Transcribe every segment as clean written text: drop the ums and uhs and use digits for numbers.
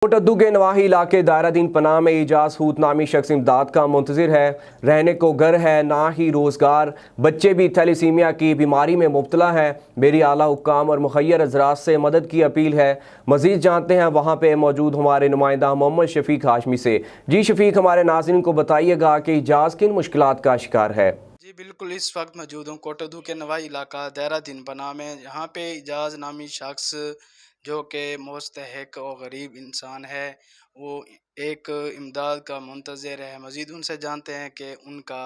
کوٹدو کے نواحی علاقے دائرہ دین پناہ میں اعجاز ہوت نامی شخص امداد کا منتظر ہے۔ رہنے کو گھر ہے نہ ہی روزگار، بچے بھی تھیلیسیمیا کی بیماری میں مبتلا ہے۔ میری اعلیٰ حکام اور مخیر حضرات سے مدد کی اپیل ہے۔ مزید جانتے ہیں وہاں پہ موجود ہمارے نمائندہ محمد شفیق ہاشمی سے۔ جی شفیق، ہمارے ناظرین کو بتائیے گا کہ اعجاز کن مشکلات کا شکار ہے؟ جی بالکل، اس وقت موجود ہوں کوٹدو کے نواحی علاقہ دائرہ دین پناہ میں۔ یہاں پہ اعجاز نامی شخص جو کہ مستحق اور غریب انسان ہے، وہ ایک امداد کا منتظر ہے۔ مزید ان سے جانتے ہیں کہ ان کا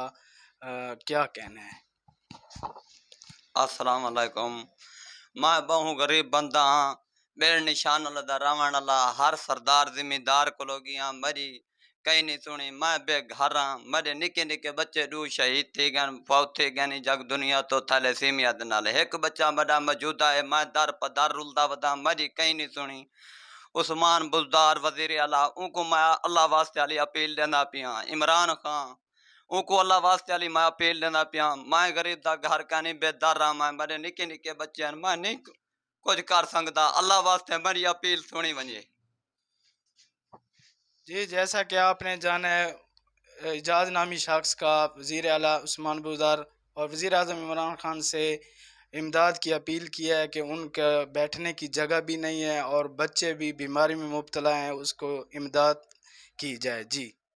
کیا کہنا ہے۔ السلام علیکم۔ میں بہوں غریب بندہ ہاں، میرے نشان اللہ دا راون اللہ ہر سردار زمیندار کو لوگیاں مری کئی نہیں سنی۔ میں بے گھر ہاں، میرے نکے نکے بچے دو شہید تھی گئے، فوت تھی گئے جگ دنیا تو تھیلیسیمیا دے نال۔ ایک بچہ میرا موجودہ ہے، میں در پدر رلدا ودا مری کئی نہیں سنی۔ عثمان بزدار وزیر اعلیٰ ان کو میں اللہ واسطے علی اپیل دینا پیا۔ عمران خان ان کو اللہ واسطے علی میں اپیل دینا پیا۔ میں غریب دا گھر کا نہیں بے در رہا، میں میرے نکے نکے بچے ہیں، میں نہیں کچھ کر سکتا۔ اللہ واسطے میری اپیل سنی ونجے۔ جی جیسا کہ آپ نے جانا ہے، اعجاز نامی شخص کا وزیر اعلیٰ عثمان بزدار اور وزیر اعظم عمران خان سے امداد کی اپیل کیا ہے کہ ان کا بیٹھنے کی جگہ بھی نہیں ہے اور بچے بھی بیماری میں مبتلا ہیں، اس کو امداد کی جائے۔ جی